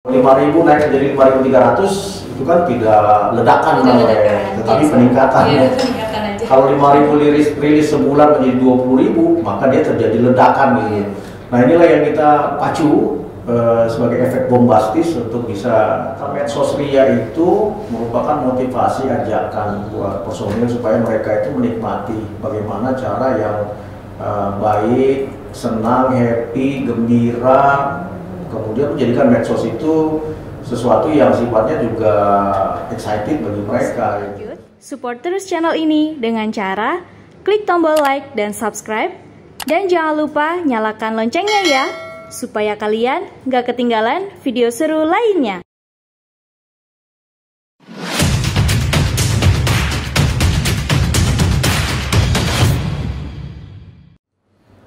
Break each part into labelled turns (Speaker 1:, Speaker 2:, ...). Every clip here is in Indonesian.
Speaker 1: 5.000 naik menjadi 5.300 itu kan tidak ledakan namanya, tetapi peningkatan ya. Kalau 5.000 rilis sebulan menjadi 20.000, maka dia terjadi ledakan gitu. Nah inilah yang kita pacu sebagai efek bombastis untuk bisa medsos ria itu merupakan motivasi ajakan buat personil supaya mereka itu menikmati bagaimana cara yang baik, senang, happy, gembira. Kemudian menjadikan medsos itu sesuatu yang sifatnya juga excited bagi mereka.
Speaker 2: Support terus channel ini dengan cara klik tombol like dan subscribe. Dan jangan lupa nyalakan loncengnya ya, supaya kalian gak ketinggalan video seru lainnya.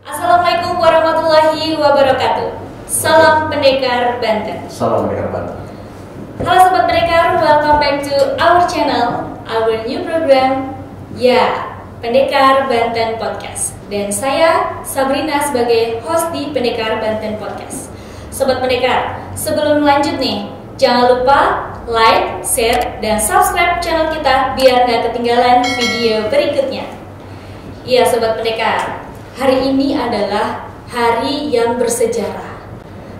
Speaker 3: Assalamualaikum warahmatullahi wabarakatuh. Salam Pendekar Banten.
Speaker 1: Salam Pendekar Banten.
Speaker 3: Halo Sobat Pendekar, welcome back to our channel, our new program, ya, Pendekar Banten Podcast. Dan saya Sabrina sebagai host di Pendekar Banten Podcast. Sobat Pendekar, sebelum lanjut nih, jangan lupa like, share, dan subscribe channel kita biar gak ketinggalan video berikutnya. Iya Sobat Pendekar, hari ini adalah hari yang bersejarah.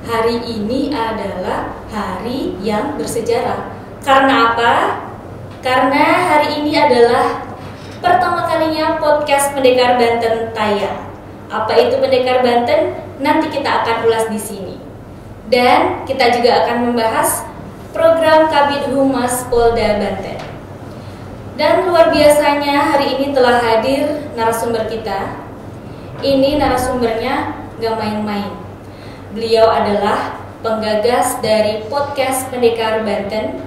Speaker 3: Hari ini adalah hari yang bersejarah. Karena apa? Karena hari ini adalah pertama kalinya podcast Pendekar Banten tayang. Apa itu Pendekar Banten? Nanti kita akan ulas di sini. Dan kita juga akan membahas program Kabid Humas Polda Banten. Dan luar biasanya hari ini telah hadir narasumber kita. Ini narasumbernya gak main-main. Beliau adalah penggagas dari podcast Pendekar Banten.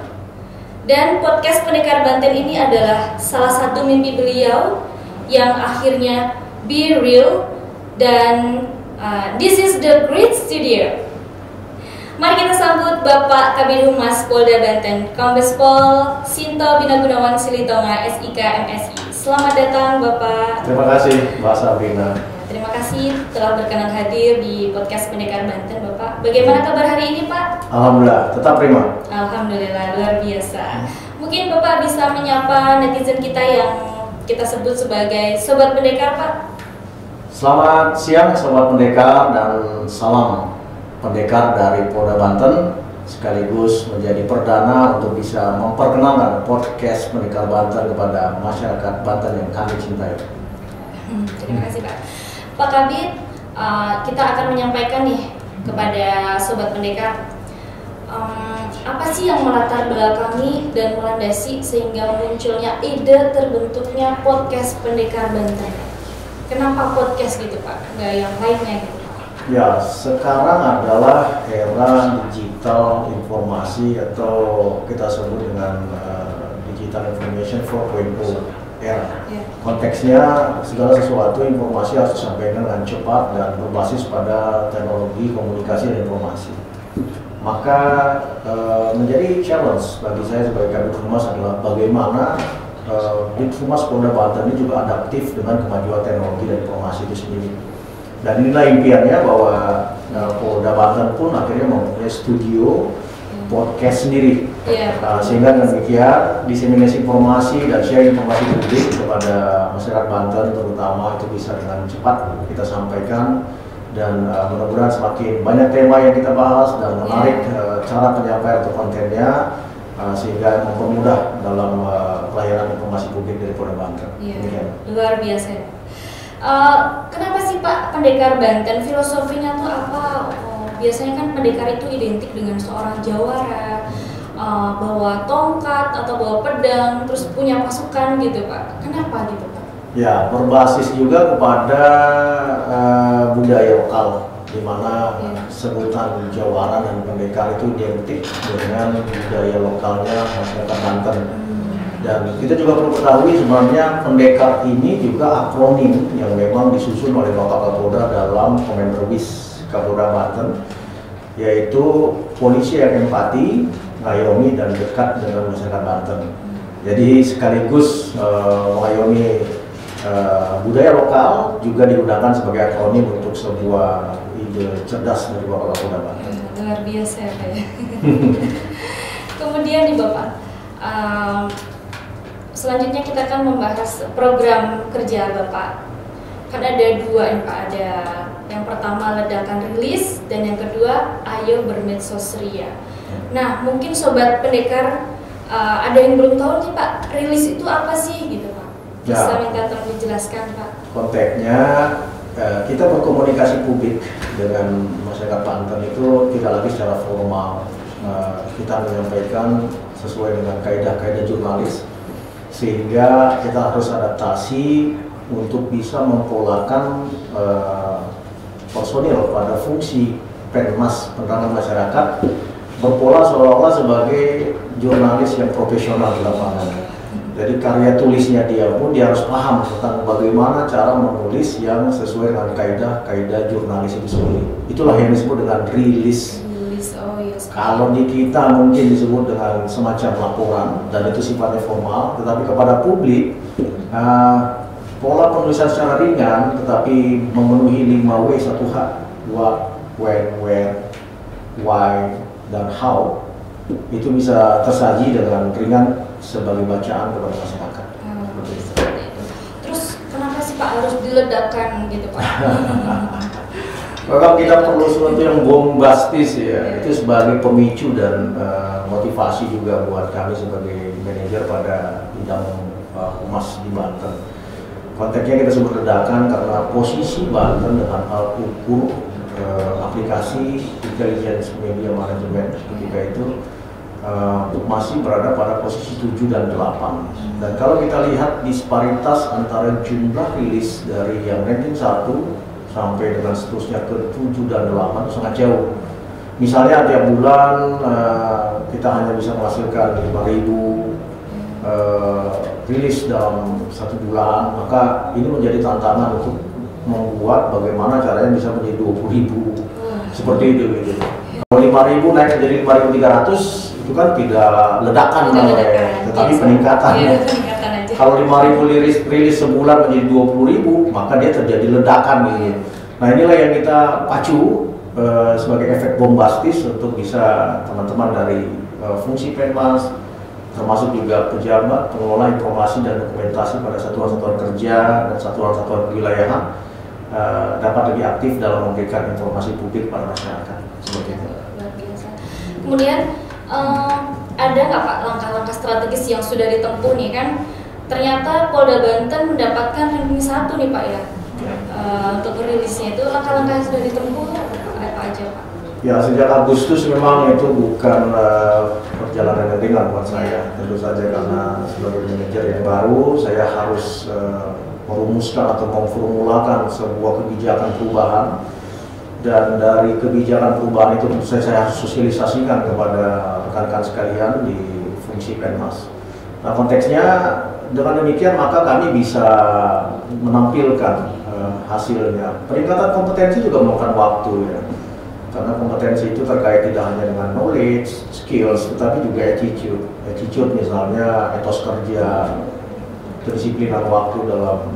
Speaker 3: Dan podcast Pendekar Banten ini adalah salah satu mimpi beliau yang akhirnya be real. Dan this is the great studio. Mari kita sambut Bapak Kabid Humas Polda Banten, Kombes Pol Sinto Bina Gunawan Silitonga, SIK MSI. Selamat datang Bapak.
Speaker 1: Terima kasih Mbak Sabrina.
Speaker 3: Terima kasih telah berkenan hadir di podcast Pendekar Banten, Bapak. Bagaimana kabar hari ini, Pak?
Speaker 1: Alhamdulillah, tetap prima.
Speaker 3: Alhamdulillah, luar biasa. Mungkin Bapak bisa menyapa netizen kita yang kita sebut sebagai Sobat Pendekar, Pak.
Speaker 1: Selamat siang Sobat Pendekar dan salam pendekar dari Polda Banten, sekaligus menjadi perdana untuk bisa memperkenalkan podcast Pendekar Banten kepada masyarakat Banten yang kami cintai.
Speaker 3: Terima kasih, Pak. Pak Kabid, kita akan menyampaikan nih kepada Sobat Pendekar, apa sih yang melatar belakangi dan melandasi sehingga munculnya ide terbentuknya podcast Pendekar Banten? Kenapa podcast gitu Pak, nggak yang lainnya gitu?
Speaker 1: Ya, sekarang adalah era digital informasi atau kita sebut dengan digital information 4.0 era. Konteksnya segala sesuatu informasi harus disampaikan dengan cepat dan berbasis pada teknologi komunikasi dan informasi. Maka menjadi challenge bagi saya sebagai Kabid Humas adalah bagaimana Kabid Humas Polda Banten ini juga adaptif dengan kemajuan teknologi dan informasi itu sendiri. Dan inilah impiannya bahwa Polda Banten pun akhirnya mempunyai studio podcast sendiri. Sehingga dengan demikian diseminasi informasi dan share informasi publik kepada masyarakat Banten terutama itu bisa dengan cepat kita sampaikan. Dan mudah-mudahan semakin banyak tema yang kita bahas dan menarik cara penyampaian atau kontennya sehingga mempermudah dalam pelayanan informasi publik dari Polda Banten.
Speaker 3: Luar biasa. Kenapa sih Pak Pendekar Banten? Filosofinya tuh apa? Biasanya kan pendekar itu identik dengan seorang jawara, bawa tongkat atau bawa pedang, terus punya pasukan gitu Pak. Kenapa gitu Pak?
Speaker 1: Ya, berbasis juga kepada budaya lokal, di mana sebutan jawara dan pendekar itu identik dengan budaya lokalnya masyarakat Banten. Dan kita juga perlu ketahui sebenarnya pendekar ini juga akronim yang memang disusun oleh Bapak Kapolda dalam Komenderbis Kapolda Banten, yaitu polisi yang empati, ngayomi dan dekat dengan masyarakat Banten. Jadi sekaligus mengayomi budaya lokal juga digunakan sebagai akronim untuk sebuah ide cerdas dari Bapak Kapolda Banten.
Speaker 3: luar biasa ya Pak ya. Kemudian nih Bapak, selanjutnya kita akan membahas program kerja Bapak. Kan ada dua nih Pak, ada yang pertama ledakan rilis dan yang kedua ayo bermedsos ria. Nah mungkin sobat pendekar ada yang belum tahu nih Pak, rilis itu apa sih gitu Pak? Bisa minta tolong dijelaskan Pak.
Speaker 1: Konteksnya kita berkomunikasi publik dengan masyarakat Banten itu tidak lagi secara formal. Kita menyampaikan sesuai dengan kaidah-kaidah jurnalis, sehingga kita harus adaptasi untuk bisa mempolakan personil pada fungsi Penmas penerangan masyarakat berpola seolah-olah sebagai jurnalis yang profesional di lapangan. Jadi karya tulisnya dia pun dia harus paham tentang bagaimana cara menulis yang sesuai dengan kaidah-kaidah jurnalis itu sendiri. Itulah yang disebut dengan rilis.
Speaker 3: Oh, yes.
Speaker 1: Kalau di kita mungkin disebut dengan semacam laporan dan itu sifatnya formal, tetapi kepada publik pola penulisan secara ringan tetapi memenuhi 5W 1H, what, when, where, why, dan how, itu bisa tersaji dengan ringan sebagai bacaan kepada masyarakat.
Speaker 3: Terus kenapa sih Pak harus diledakkan gitu Pak?
Speaker 1: Maka kita perlu sesuatu yang bombastis ya, itu sebagai pemicu dan motivasi juga buat kami sebagai manajer pada bidang humas di Banten. Konteksnya kita sebut ledakan karena posisi Banten dengan alat ukur aplikasi intelligence media management ketika itu masih berada pada posisi 7 dan 8. Dan kalau kita lihat disparitas antara jumlah rilis dari yang ranking 1 sampai dengan seterusnya ke 7 dan 8 itu sangat jauh. Misalnya tiap bulan kita hanya bisa menghasilkan 5.000 rilis dalam 1 bulan, maka ini menjadi tantangan untuk membuat bagaimana caranya bisa menjadi 20.000 seperti itu gitu. Kalau 5.000 naik menjadi 5.300 itu kan tidak ledakan namanya, tetapi peningkatan.
Speaker 3: Iya,
Speaker 1: kalau 5.000 rilis sebulan menjadi 20.000, maka dia terjadi ledakan gitu. Nah inilah yang kita pacu sebagai efek bombastis untuk bisa teman-teman dari fungsi Penmas, termasuk juga pejabat, pengelola informasi dan dokumentasi pada satuan-satuan kerja dan satuan-satuan kewilayahan dapat lebih aktif dalam memberikan informasi publik pada masyarakat. Seperti itu.
Speaker 3: Kemudian ada nggak Pak langkah-langkah strategis yang sudah ditempuh nih kan? Ternyata Polda Banten mendapatkan ranking 1 nih Pak ya. Untuk rilisnya itu langkah-langkah yang sudah ditempuh apa aja Pak?
Speaker 1: Ya sejak Agustus memang itu bukan perjalanan yang ringan buat saya. Tentu saja karena sebagai manajer yang baru saya harus merumuskan atau memformulakan sebuah kebijakan perubahan. Dan dari kebijakan perubahan itu tentu saya harus sosialisasikan kepada rekan-rekan sekalian di fungsi Penmas. Nah konteksnya dengan demikian maka kami bisa menampilkan hasilnya. Peningkatan kompetensi juga memakan waktu ya. Karena kompetensi itu terkait tidak hanya dengan knowledge, skills, tetapi juga attitude. Attitude misalnya etos kerja, kedisiplinan waktu dalam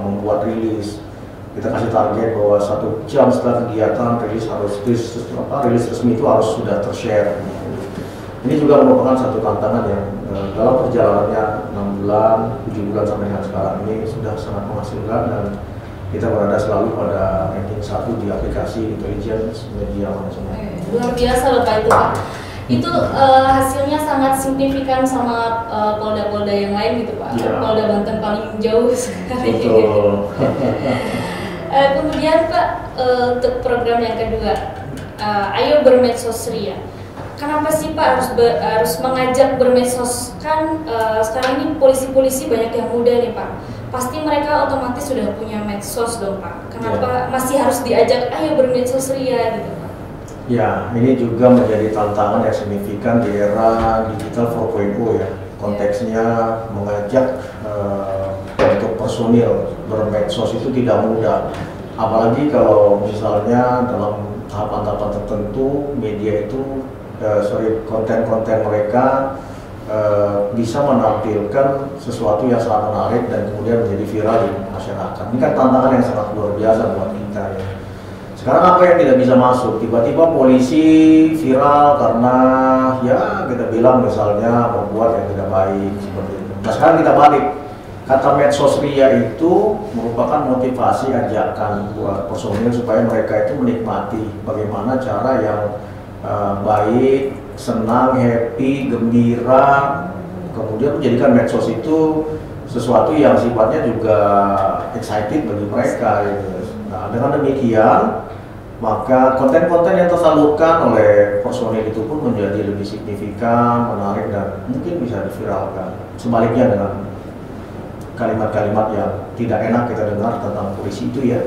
Speaker 1: membuat rilis. Kita kasih target bahwa 1 jam setelah kegiatan rilis resmi itu harus sudah tershare. Ini juga merupakan satu tantangan yang dalam perjalanannya 6 bulan, 7 bulan sampai dengan sekarang ini sudah sangat menghasilkan dan kita berada selalu pada ranking 1 di aplikasi intelligence media management.
Speaker 3: Luar biasa loh Pak itu Pak. Itu hasilnya sangat signifikan sama polda-polda yang lain gitu Pak. Ya. Polda Banten paling jauh sekali.
Speaker 1: Betul.
Speaker 3: Kemudian Pak, untuk program yang kedua, ayo bermedsos ria. Kenapa sih Pak harus mengajak bermedsos? Kan sekarang ini polisi-polisi banyak yang muda nih Pak. Pasti mereka otomatis sudah punya medsos dong Pak. Kenapa masih harus diajak ayo bermedsos ria gitu Pak?
Speaker 1: Ya, ini juga menjadi tantangan yang signifikan di era digital 4.0 ya. Konteksnya mengajak untuk personil bermedsos itu tidak mudah. Apalagi kalau misalnya dalam tahapan-tahapan tertentu media itu, konten-konten mereka bisa menampilkan sesuatu yang sangat menarik dan kemudian menjadi viral di masyarakat. Ini kan tantangan yang sangat luar biasa buat kita ya. Sekarang apa yang tidak bisa masuk? Tiba-tiba polisi viral karena ya kita bilang misalnya berbuat yang tidak baik seperti itu. Nah sekarang kita balik, kata medsos ria itu merupakan motivasi ajakan buat personil supaya mereka itu menikmati bagaimana cara yang baik, senang, happy, gembira, kemudian menjadikan medsos itu sesuatu yang sifatnya juga excited bagi mereka gitu. Nah, dengan demikian, maka konten-konten yang tersalurkan oleh personil itu pun menjadi lebih signifikan, menarik, dan mungkin bisa diviralkan. Sebaliknya dengan kalimat-kalimat yang tidak enak kita dengar tentang polisi itu ya,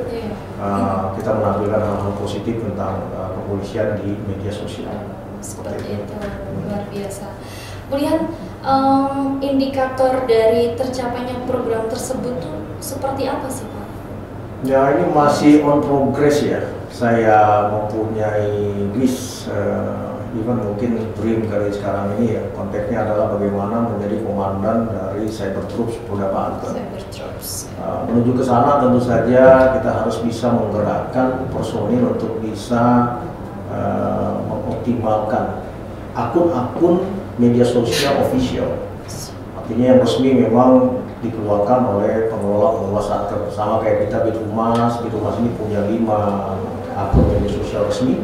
Speaker 1: kita menampilkan hal-hal positif tentang kepolisian di media sosial.
Speaker 3: Seperti itu, luar biasa. Kemudian indikator dari tercapainya program tersebut tuh seperti apa sih Pak?
Speaker 1: Ya ini masih on progress ya. Saya mempunyai wish, even mungkin dream kali sekarang ini ya. Konteksnya adalah bagaimana menjadi komandan dari Cyber Troops Polda Banten.
Speaker 3: Cyber Troops.
Speaker 1: Menuju ke sana tentu saja kita harus bisa menggerakkan personil untuk bisa mengoptimalkan akun-akun media sosial official. Artinya yang resmi memang dikeluarkan oleh pengelola satker. Sama kayak kita Bithumas ini punya 5 akun media sosial resmi,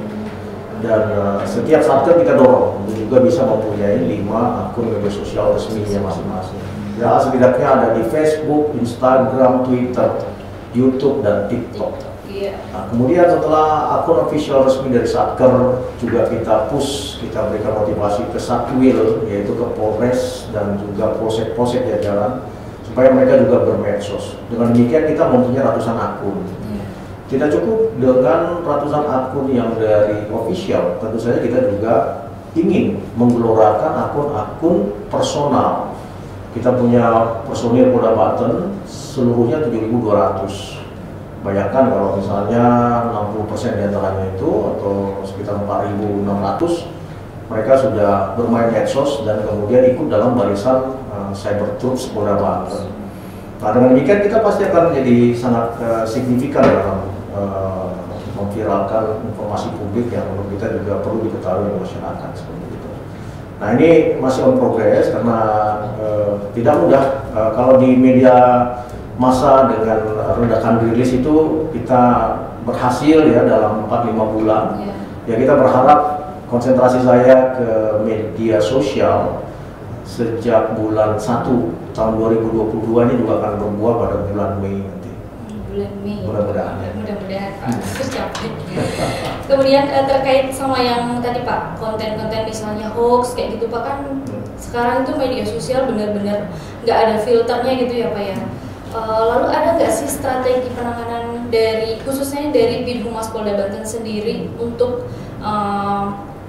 Speaker 1: dan setiap satker kita dorong untuk juga bisa mempunyai 5 akun media sosial resminya masing-masing. Ya setidaknya ada di Facebook, Instagram, Twitter, YouTube, dan TikTok. Nah, kemudian setelah akun official resmi dari satker juga kita push, kita berikan motivasi ke Satwil, yaitu ke Polres dan juga polsek-polsek jajaran, supaya mereka juga bermedsos. Dengan demikian kita mempunyai ratusan akun. Tidak cukup dengan ratusan akun yang dari official, tentu saja kita juga ingin menggelorakan akun-akun personal. Kita punya personil Polda Banten seluruhnya 7.200. Bayangkan kalau misalnya 60% diantaranya itu atau sekitar 4.600 mereka sudah bermain medsos dan kemudian ikut dalam barisan Cyber Troops Polda Banten. Nah dengan demikian kita pasti akan menjadi sangat signifikan dalam memviralkan informasi publik yang menurut kita juga perlu diketahui oleh masyarakat seperti itu. Nah ini masih on progress karena tidak mudah kalau di media masa dengan redakan rilis itu kita berhasil ya dalam 4-5 bulan. Ya kita berharap konsentrasi saya ke media sosial sejak bulan 1 tahun 2022 ini juga akan berbuah pada bulan Mei nanti.
Speaker 3: Bulan Mei.
Speaker 1: Mudah-mudahan ya.
Speaker 3: Mudah-mudahan Pak tercapai. Kemudian terkait sama yang tadi Pak, konten-konten misalnya hoax kayak gitu Pak, kan sekarang itu media sosial benar-benar nggak ada filternya gitu ya Pak ya. Lalu ada nggak sih strategi penanganan dari khususnya dari Bithumas Polda Banten sendiri untuk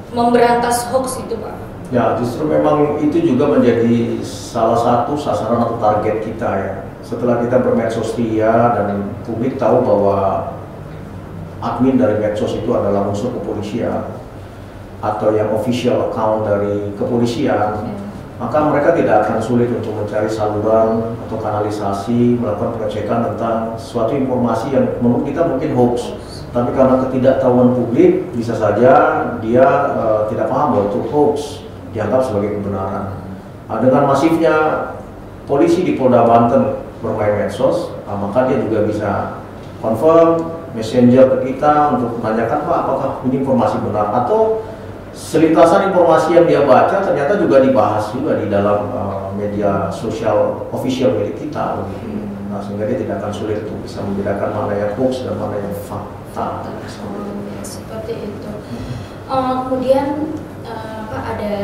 Speaker 3: memberantas hoax itu Pak?
Speaker 1: Ya justru memang itu juga menjadi salah satu sasaran atau target kita ya. Setelah kita bermedsos ria dan publik tahu bahwa admin dari medsos itu adalah unsur kepolisian atau yang official account dari kepolisian. Maka mereka tidak akan sulit untuk mencari saluran atau kanalisasi, melakukan pengecekan tentang suatu informasi yang menurut kita mungkin hoax. Tapi karena ketidaktahuan publik, bisa saja dia tidak paham bahwa itu hoax, dianggap sebagai kebenaran. Nah, dengan masifnya polisi di Polda Banten bermain medsos, maka dia juga bisa confirm, messenger ke kita untuk menanyakan Pak apakah ini informasi benar, atau selintasan informasi yang dia baca ternyata juga dibahas juga di dalam media sosial official milik kita begitu. Nah, sehingga dia tidak akan sulit untuk bisa membedakan mana yang hoax dan mana yang fakta.
Speaker 3: Ya, seperti itu. Kemudian Pak ada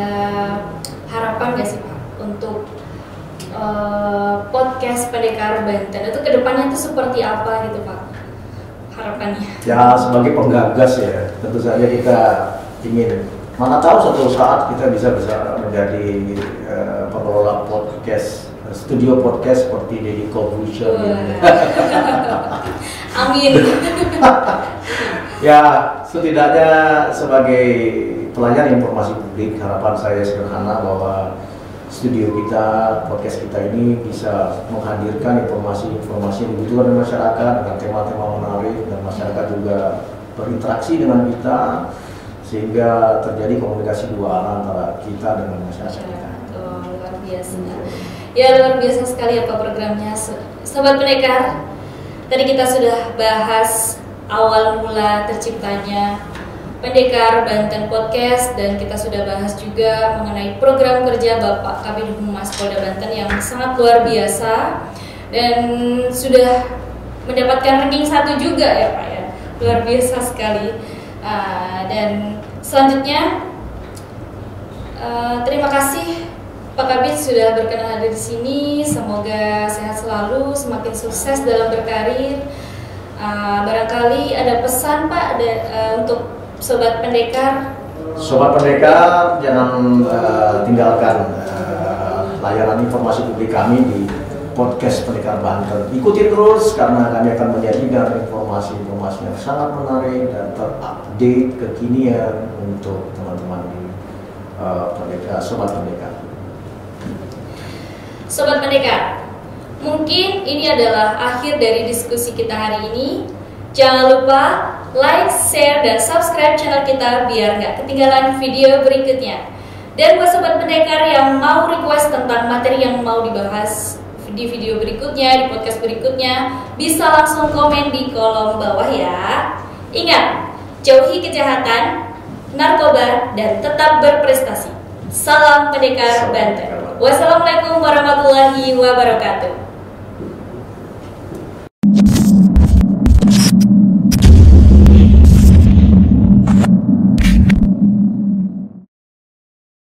Speaker 3: harapan nggak sih Pak untuk podcast Pendekar Banten itu kedepannya itu seperti apa gitu Pak harapannya?
Speaker 1: Ya sebagai penggagas ya tentu saja kita ingin, mana tahu suatu saat kita bisa menjadi pengelola podcast, studio podcast seperti Deddy Corbuzier.
Speaker 3: Amin.
Speaker 1: Ya setidaknya sebagai pelayan informasi publik, harapan saya sederhana bahwa studio kita, podcast kita ini bisa menghadirkan informasi-informasi yang dibutuhkan oleh masyarakat dengan tema-tema menarik, dan masyarakat juga berinteraksi dengan kita sehingga terjadi komunikasi dua arah antara kita dengan masyarakat kita.
Speaker 3: Luar biasa. Ya, luar biasa sekali apa programnya, Sobat Pendekar. Tadi kita sudah bahas awal mula terciptanya Pendekar Banten Podcast, dan kita sudah bahas juga mengenai program kerja Bapak Kabid Humas Polda Banten yang sangat luar biasa dan sudah mendapatkan ranking 1 juga ya Pak ya, luar biasa sekali. Dan selanjutnya terima kasih Pak Kabid sudah berkenan hadir di sini. Semoga sehat selalu, semakin sukses dalam berkarir. Barangkali ada pesan Pak untuk Sobat Pendekar.
Speaker 1: Sobat Pendekar, jangan tinggalkan layanan informasi publik kami di podcast Pendekar Banten. Ikuti terus karena kami akan menyajikan informasi-informasi yang sangat menarik dan terupdate kekinian untuk teman-teman di Pendekar, Sobat Pendekar.
Speaker 3: Sobat Pendekar, mungkin ini adalah akhir dari diskusi kita hari ini. Jangan lupa like, share, dan subscribe channel kita biar nggak ketinggalan video berikutnya. Dan buat Sobat Pendekar yang mau request tentang materi yang mau dibahas di video berikutnya, di podcast berikutnya, bisa langsung komen di kolom bawah ya. Ingat, jauhi kejahatan, narkoba, dan tetap berprestasi. Salam Pendekar Banten. Wassalamualaikum warahmatullahi wabarakatuh.